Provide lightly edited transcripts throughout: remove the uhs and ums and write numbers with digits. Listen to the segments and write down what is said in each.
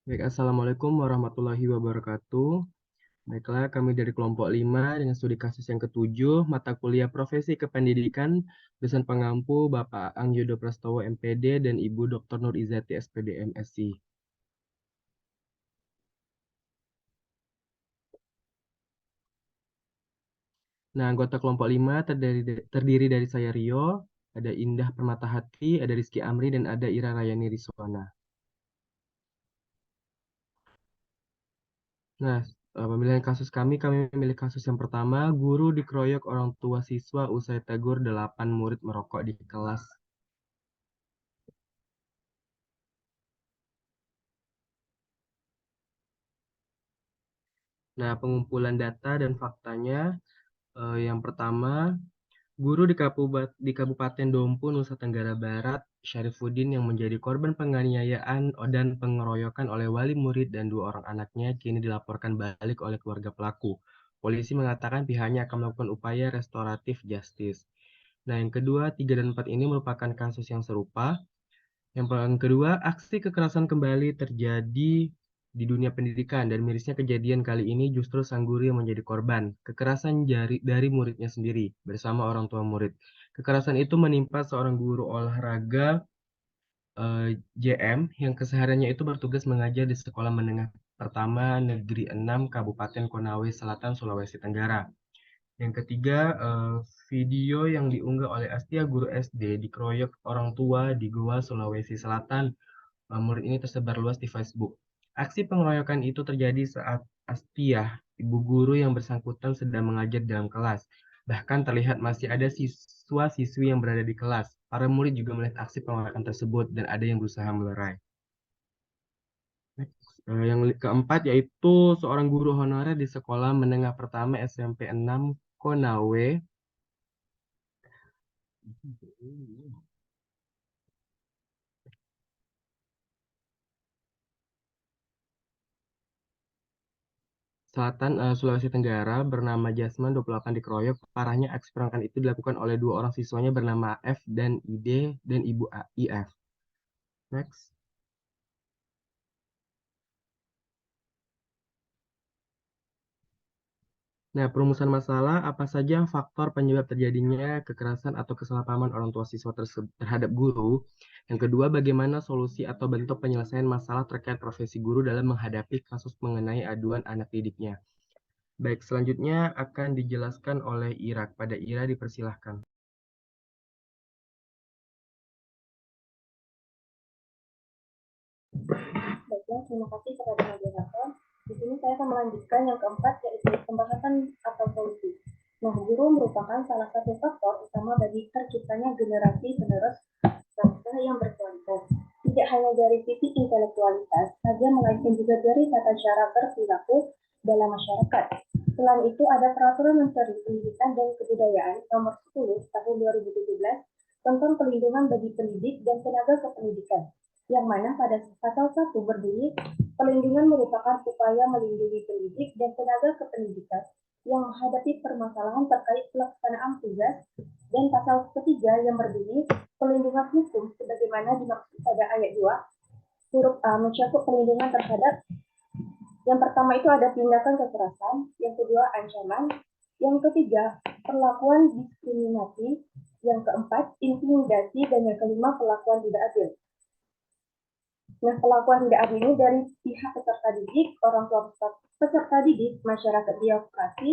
Baik, Assalamualaikum warahmatullahi wabarakatuh. Baiklah, kami dari kelompok 5 dengan studi kasus yang ketujuh, mata kuliah profesi kependidikan, dosen pengampu Bapak Angyodo Prastowo MPD dan Ibu Dr. Nur Izati SPD MSc. Nah, anggota kelompok 5 terdiri dari saya Rio, ada Indah Permatahati, ada Rizky Amri, dan ada Ira Rayani Rizwana. Nah, pemilihan kasus kami memilih kasus yang pertama, guru dikeroyok orang tua siswa usai tegur 8 murid merokok di kelas. Nah, pengumpulan data dan faktanya, yang pertama, guru di Kabupaten Dompu, Nusa Tenggara Barat, Syarifuddin yang menjadi korban penganiayaan dan pengeroyokan oleh wali murid dan 2 orang anaknya kini dilaporkan balik oleh keluarga pelaku. Polisi mengatakan pihaknya akan melakukan upaya restoratif justice. Nah, yang kedua, 3 dan 4 ini merupakan kasus yang serupa. Yang kedua, aksi kekerasan kembali terjadi di dunia pendidikan dan mirisnya kejadian kali ini justru sang guru yang menjadi korban. Kekerasan dari muridnya sendiri bersama orang tua murid. Kekerasan itu menimpa seorang guru olahraga JM yang kesehariannya itu bertugas mengajar di Sekolah Menengah Pertama Negeri 6 Kabupaten Konawe Selatan, Sulawesi Tenggara. Yang ketiga, video yang diunggah oleh Astia guru SD dikeroyok orang tua di Goa, Sulawesi Selatan. Murid ini tersebar luas di Facebook. Aksi pengeroyokan itu terjadi saat Astia, ibu guru yang bersangkutan sedang mengajar dalam kelas. Bahkan terlihat masih ada siswa-siswi yang berada di kelas. Para murid juga melihat aksi pengeroyokan tersebut dan ada yang berusaha melerai. Yang keempat yaitu seorang guru honorer di Sekolah Menengah Pertama SMP 6 Konawe, Selatan, Sulawesi Tenggara bernama Jasman 28 dikeroyok. Parahnya aksi perampokan itu dilakukan oleh 2 orang siswanya bernama F dan ID dan Ibu IF. Next. Nah, perumusan masalah, apa saja faktor penyebab terjadinya kekerasan atau kesalahpahaman orang tua siswa terhadap guru? Yang kedua, bagaimana solusi atau bentuk penyelesaian masalah terkait profesi guru dalam menghadapi kasus mengenai aduan anak didiknya? Baik, selanjutnya akan dijelaskan oleh Ira. Pada Ira dipersilahkan. Baiklah, terima kasih kepada moderator. Di sini saya akan melanjutkan yang keempat, yaitu pembahasan atau solusi. Nah, guru merupakan salah satu faktor utama bagi terciptanya generasi penerus bangsa yang berkualitas. Tidak hanya dari sisi intelektualitas saja, melainkan juga dari tata cara berperilaku dalam masyarakat. Selain itu, ada Peraturan Menteri Pendidikan dan Kebudayaan Nomor 10 Tahun 2017 tentang pelindungan bagi pendidik dan tenaga kependidikan, yang mana pada pasal 1 berbunyi, pelindungan merupakan upaya melindungi pendidik dan tenaga kependidikan yang menghadapi permasalahan terkait pelaksanaan tugas, dan pasal ketiga yang berbunyi, pelindungan hukum sebagaimana dimaksud pada ayat 2 huruf A mencakup pelindungan terhadap yang pertama itu ada tindakan kekerasan, yang kedua ancaman, yang ketiga perlakuan diskriminasi, yang keempat intimidasi, dan yang kelima perlakuan tidak adil. Nah, perlakuan tidak adil ini dari pihak peserta didik, orang tua peserta didik, masyarakat di lokasi,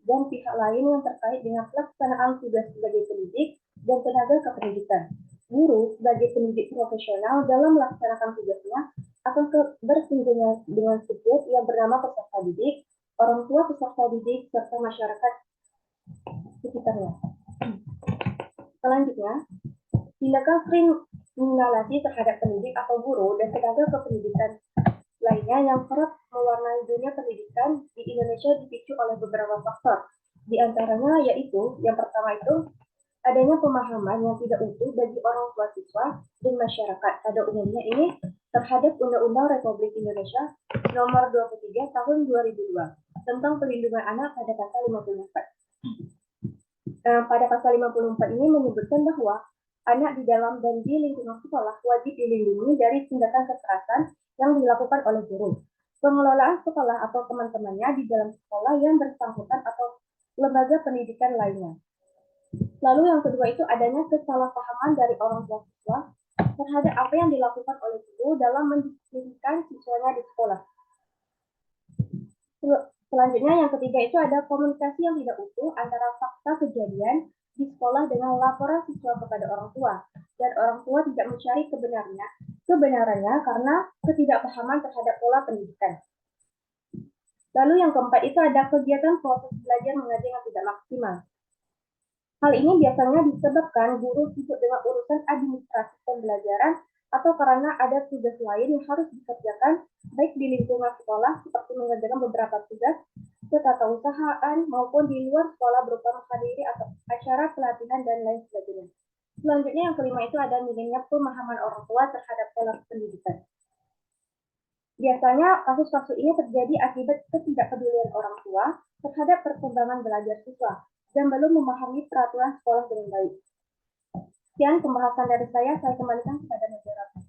dan pihak lain yang terkait dengan pelaksanaan tugas sebagai pendidik dan tenaga kependidikan. Guru sebagai pendidik profesional dalam melaksanakan tugasnya akan bersinggungan dengan subjek yang bernama peserta didik, orang tua peserta didik, serta masyarakat sekitarnya. Selanjutnya, tindakan kriminalisasi terhadap pendidik atau guru dan tenaga kependidikan lainnya yang kerap mewarnai dunia pendidikan di Indonesia dipicu oleh beberapa faktor. Di antaranya yaitu, yang pertama itu, adanya pemahaman yang tidak utuh bagi orang tua siswa dan masyarakat pada umumnya ini terhadap Undang-Undang Republik Indonesia Nomor 23 Tahun 2002 tentang Perlindungan Anak pada pasal 54. Pada pasal 54 ini menyebutkan bahwa anak di dalam dan di lingkungan sekolah wajib dilindungi dari tindakan kekerasan yang dilakukan oleh guru. Pengelolaan sekolah atau teman-temannya di dalam sekolah yang bersangkutan atau lembaga pendidikan lainnya. Lalu yang kedua itu adanya kesalahpahaman dari orang tua siswa terhadap apa yang dilakukan oleh guru dalam mendisiplinkan siswanya di sekolah. Selanjutnya yang ketiga itu ada komunikasi yang tidak utuh antara fakta kejadian di sekolah dengan laporan siswa kepada orang tua, dan orang tua tidak mencari kebenarannya karena ketidakpahaman terhadap pola pendidikan. Lalu yang keempat itu ada kegiatan proses belajar mengajar yang tidak maksimal. Hal ini biasanya disebabkan guru sibuk dengan urusan administrasi pembelajaran atau karena ada tugas lain yang harus dikerjakan baik di lingkungan sekolah seperti mengerjakan beberapa tugas ketatausahaan maupun di luar sekolah berupa menghadiri atau acara pelatihan dan lain sebagainya. Selanjutnya yang kelima itu ada minimnya pemahaman orang tua terhadap pola pendidikan. Biasanya kasus-kasus ini terjadi akibat ketidakpedulian orang tua terhadap perkembangan belajar siswa dan belum memahami peraturan sekolah dengan baik. Sekian pembahasan dari saya kembalikan kepada moderator.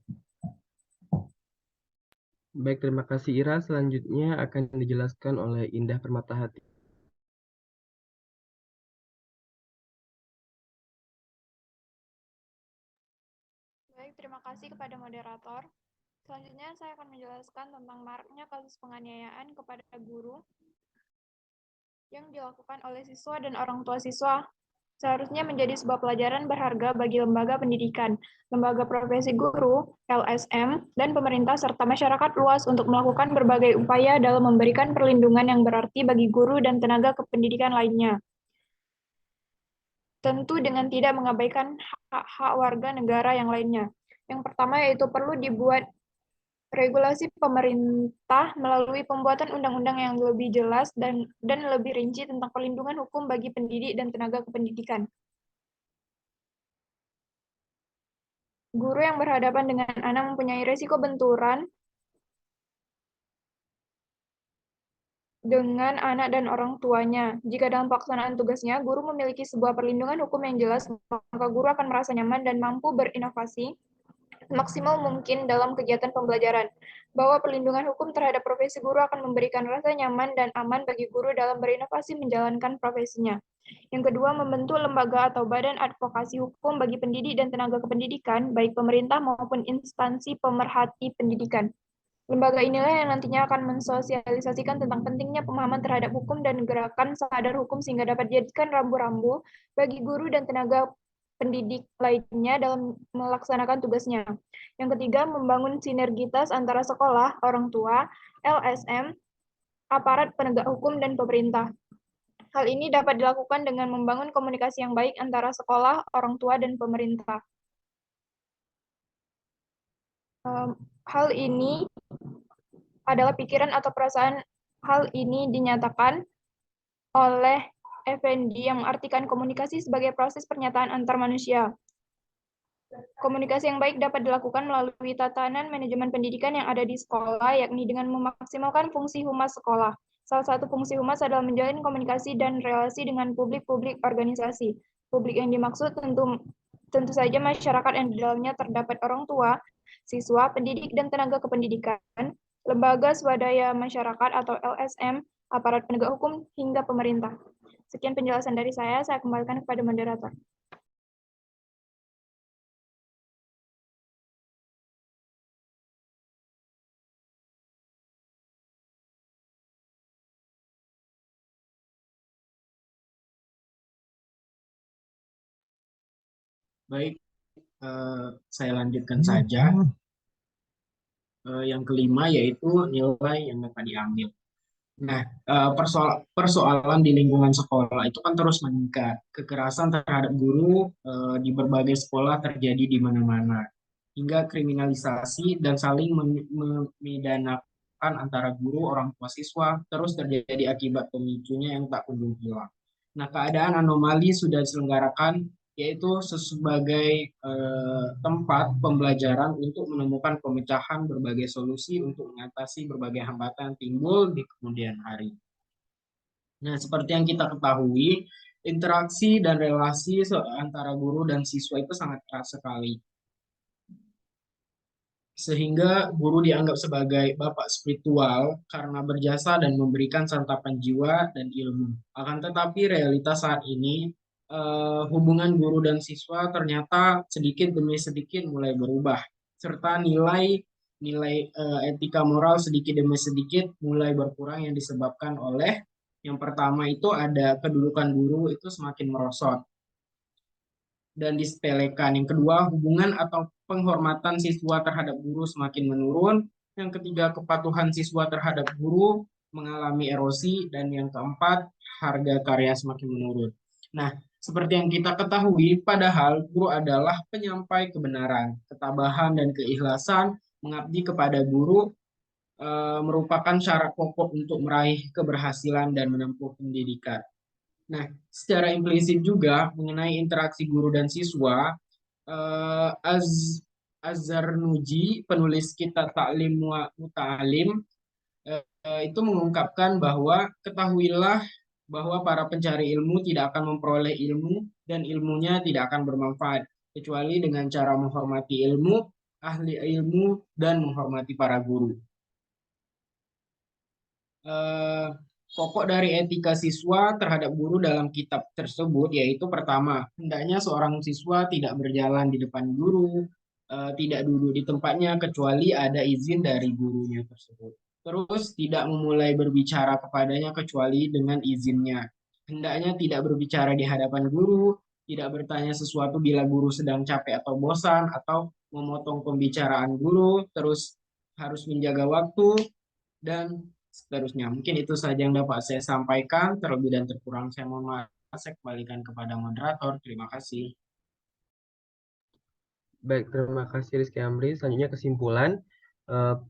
Baik, terima kasih Ira. Selanjutnya akan dijelaskan oleh Indah Permatahati. Baik, terima kasih kepada moderator. Selanjutnya saya akan menjelaskan tentang maraknya kasus penganiayaan kepada guru yang dilakukan oleh siswa dan orang tua siswa. Seharusnya menjadi sebuah pelajaran berharga bagi lembaga pendidikan, lembaga profesi guru, LSM, dan pemerintah serta masyarakat luas untuk melakukan berbagai upaya dalam memberikan perlindungan yang berarti bagi guru dan tenaga kependidikan lainnya. Tentu dengan tidak mengabaikan hak-hak warga negara yang lainnya. Yang pertama yaitu perlu dibuat regulasi pemerintah melalui pembuatan undang-undang yang lebih jelas dan lebih rinci tentang perlindungan hukum bagi pendidik dan tenaga kependidikan. Guru yang berhadapan dengan anak mempunyai risiko benturan dengan anak dan orang tuanya. Jika dalam pelaksanaan tugasnya, guru memiliki sebuah perlindungan hukum yang jelas, maka guru akan merasa nyaman dan mampu berinovasi maksimal mungkin dalam kegiatan pembelajaran. Bahwa perlindungan hukum terhadap profesi guru akan memberikan rasa nyaman dan aman bagi guru dalam berinovasi menjalankan profesinya. Yang kedua, membentuk lembaga atau badan advokasi hukum bagi pendidik dan tenaga kependidikan, baik pemerintah maupun instansi pemerhati pendidikan. Lembaga inilah yang nantinya akan mensosialisasikan tentang pentingnya pemahaman terhadap hukum dan gerakan sadar hukum sehingga dapat dijadikan rambu-rambu bagi guru dan tenaga pendidik lainnya dalam melaksanakan tugasnya. Yang ketiga, membangun sinergitas antara sekolah, orang tua, LSM, aparat penegak hukum, dan pemerintah. Hal ini dapat dilakukan dengan membangun komunikasi yang baik antara sekolah, orang tua, dan pemerintah. Hal ini adalah pikiran atau perasaan hal ini dinyatakan oleh Effendi yang mengartikan komunikasi sebagai proses pernyataan antar manusia. Komunikasi yang baik dapat dilakukan melalui tatanan manajemen pendidikan yang ada di sekolah, yakni dengan memaksimalkan fungsi humas sekolah. Salah satu fungsi humas adalah menjalin komunikasi dan relasi dengan publik organisasi. Publik yang dimaksud tentu saja masyarakat yang di dalamnya terdapat orang tua, siswa, pendidik, dan tenaga kependidikan, lembaga swadaya masyarakat atau LSM, aparat penegak hukum, hingga pemerintah. Sekian penjelasan dari saya kembalikan kepada moderator. Baik, saya lanjutkan saja. Yang kelima yaitu nilai yang dapat diambil. Nah, persoalan di lingkungan sekolah itu kan terus meningkat. Kekerasan terhadap guru di berbagai sekolah terjadi di mana-mana. Hingga kriminalisasi dan saling memidanakan antara guru, orang tua siswa terus terjadi akibat pemicunya yang tak kunjung hilang. Nah, keadaan anomali sudah diselenggarakan yaitu sebagai tempat pembelajaran untuk menemukan pemecahan berbagai solusi untuk mengatasi berbagai hambatan timbul di kemudian hari. Nah, seperti yang kita ketahui, interaksi dan relasi antara guru dan siswa itu sangat erat sekali. sehingga guru dianggap sebagai bapak spiritual karena berjasa dan memberikan santapan jiwa dan ilmu. Akan tetapi realitas saat ini hubungan guru dan siswa ternyata sedikit demi sedikit mulai berubah, serta nilai etika moral sedikit demi sedikit mulai berkurang yang disebabkan oleh yang pertama itu ada kedudukan guru itu semakin merosot dan disepelekan. Yang kedua, hubungan atau penghormatan siswa terhadap guru semakin menurun. Yang ketiga, kepatuhan siswa terhadap guru mengalami erosi. Dan yang keempat, harga karya semakin menurun. Nah, seperti yang kita ketahui, padahal guru adalah penyampai kebenaran, ketabahan, dan keikhlasan mengabdi kepada guru merupakan syarat pokok untuk meraih keberhasilan dan menempuh pendidikan. Nah, secara implisit juga mengenai interaksi guru dan siswa, eh, Az Nuji, penulis kitab Ta'lim wa Muta'alim, itu mengungkapkan bahwa ketahuilah bahwa para pencari ilmu tidak akan memperoleh ilmu dan ilmunya tidak akan bermanfaat kecuali dengan cara menghormati ilmu, ahli ilmu, dan menghormati para guru. eh, Pokok dari etika siswa terhadap guru dalam kitab tersebut yaitu pertama, hendaknya seorang siswa tidak berjalan di depan guru, tidak duduk di tempatnya kecuali ada izin dari gurunya tersebut. Terus tidak memulai berbicara kepadanya kecuali dengan izinnya. Hendaknya tidak berbicara di hadapan guru, tidak bertanya sesuatu bila guru sedang capek atau bosan, atau memotong pembicaraan guru, terus harus menjaga waktu, dan seterusnya. Mungkin itu saja yang dapat saya sampaikan. Terlebih dan terkurang saya mohon maaf. Saya kembalikan kepada moderator. Terima kasih. Baik, terima kasih Rizky Amri. Selanjutnya kesimpulan.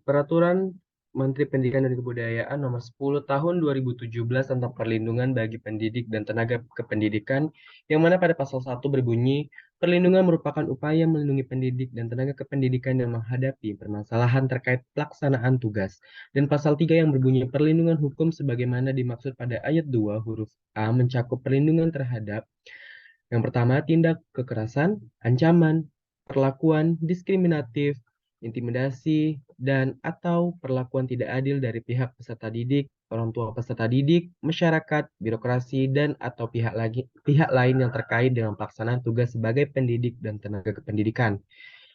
Peraturan Menteri Pendidikan dan Kebudayaan Nomor 10 Tahun 2017 tentang perlindungan bagi pendidik dan tenaga kependidikan, yang mana pada pasal 1 berbunyi, perlindungan merupakan upaya melindungi pendidik dan tenaga kependidikan yang menghadapi permasalahan terkait pelaksanaan tugas. Dan pasal 3 yang berbunyi, perlindungan hukum sebagaimana dimaksud pada ayat 2 huruf A mencakup perlindungan terhadap yang pertama, tindak kekerasan, ancaman, perlakuan diskriminatif, intimidasi, dan atau perlakuan tidak adil dari pihak peserta didik, orang tua peserta didik, masyarakat, birokrasi, dan atau pihak lain yang terkait dengan pelaksanaan tugas sebagai pendidik dan tenaga kependidikan.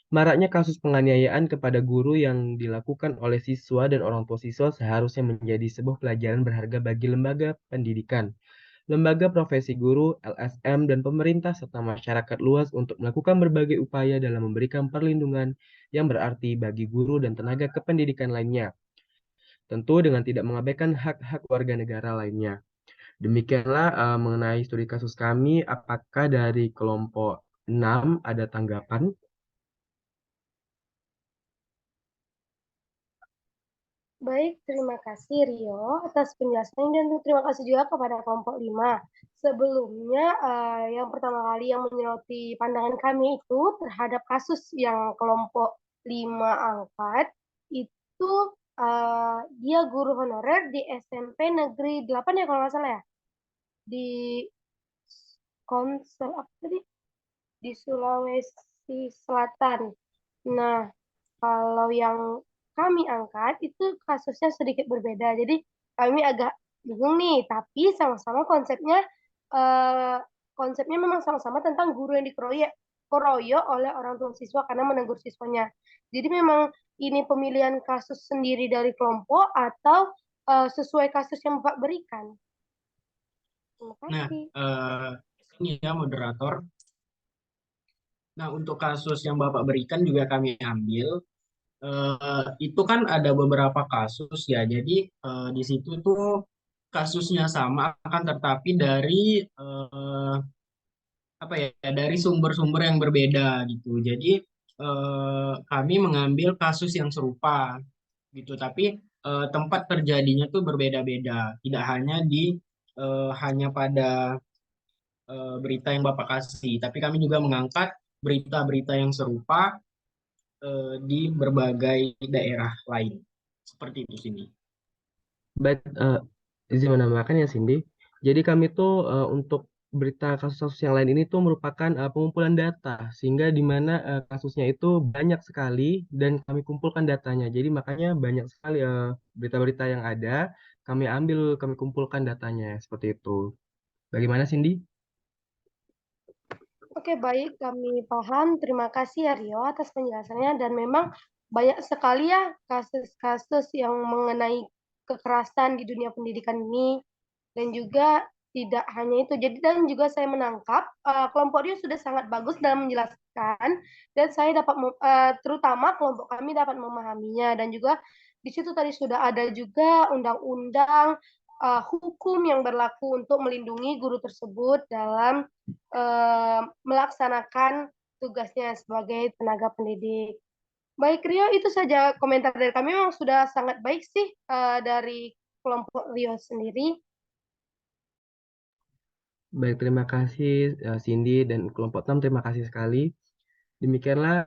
Maraknya kasus penganiayaan kepada guru yang dilakukan oleh siswa dan orang tua siswa seharusnya menjadi sebuah pelajaran berharga bagi lembaga pendidikan, lembaga profesi guru, LSM, dan pemerintah serta masyarakat luas untuk melakukan berbagai upaya dalam memberikan perlindungan yang berarti bagi guru dan tenaga kependidikan lainnya, tentu dengan tidak mengabaikan hak-hak warga negara lainnya. Demikianlah mengenai studi kasus kami. Apakah dari kelompok 6 ada tanggapan? Baik, terima kasih Rio atas penjelasannya dan terima kasih juga kepada kelompok 5. Sebelumnya, yang pertama kali yang menyoroti pandangan kami itu terhadap kasus yang kelompok 5 angkat, itu dia guru honorer di SMP Negeri 8 ya kalau nggak salah ya, di Konsel apa tadi? Di Sulawesi Selatan. Nah, kalau yang kami angkat itu kasusnya sedikit berbeda. Jadi kami agak bingung nih, tapi sama-sama eh, konsepnya memang sama-sama tentang guru yang dikeroyok oleh orang tua siswa karena menegur siswanya. Jadi memang ini pemilihan kasus sendiri dari kelompok atau sesuai kasus yang Bapak berikan. Terima Nah, kasih. ini ya moderator. Nah, untuk kasus yang Bapak berikan juga kami ambil. Itu kan ada beberapa kasus ya. Jadi di situ tuh kasusnya sama, akan tetapi dari apa ya, dari sumber-sumber yang berbeda gitu. Jadi kami mengambil kasus yang serupa gitu, tapi tempat terjadinya tuh berbeda-beda. Tidak hanya hanya pada berita yang Bapak kasih, tapi kami juga mengangkat berita-berita yang serupa di berbagai daerah lain. Seperti itu sini. Baik, izin menambahkan ya Cindy. Jadi kami tuh untuk berita kasus-kasus yang lain ini tuh merupakan pengumpulan data, sehingga di mana kasusnya itu banyak sekali dan kami kumpulkan datanya. Jadi makanya banyak sekali berita-berita yang ada, kami kumpulkan datanya seperti itu. Bagaimana, Cindy? Oke, baik, kami paham. Terima kasih ya Rio atas penjelasannya dan memang banyak sekali ya kasus-kasus yang mengenai kekerasan di dunia pendidikan ini dan juga tidak hanya itu. Jadi dan juga saya menangkap kelompok Rio sudah sangat bagus dalam menjelaskan dan saya dapat terutama kelompok kami dapat memahaminya dan juga di situ tadi sudah ada juga undang-undang hukum yang berlaku untuk melindungi guru tersebut dalam melaksanakan tugasnya sebagai tenaga pendidik. Baik Rio, itu saja komentar dari kami. Memang sudah sangat baik sih dari kelompok Rio sendiri. Baik, terima kasih Cindy dan kelompok 6, terima kasih sekali. Demikianlah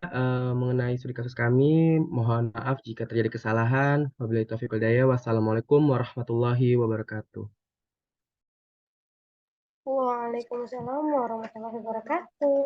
mengenai studi kasus kami. Mohon maaf jika terjadi kesalahan. Wabillahi taufiq wal hidayah. Wassalamualaikum warahmatullahi wabarakatuh. Waalaikumsalam warahmatullahi wabarakatuh.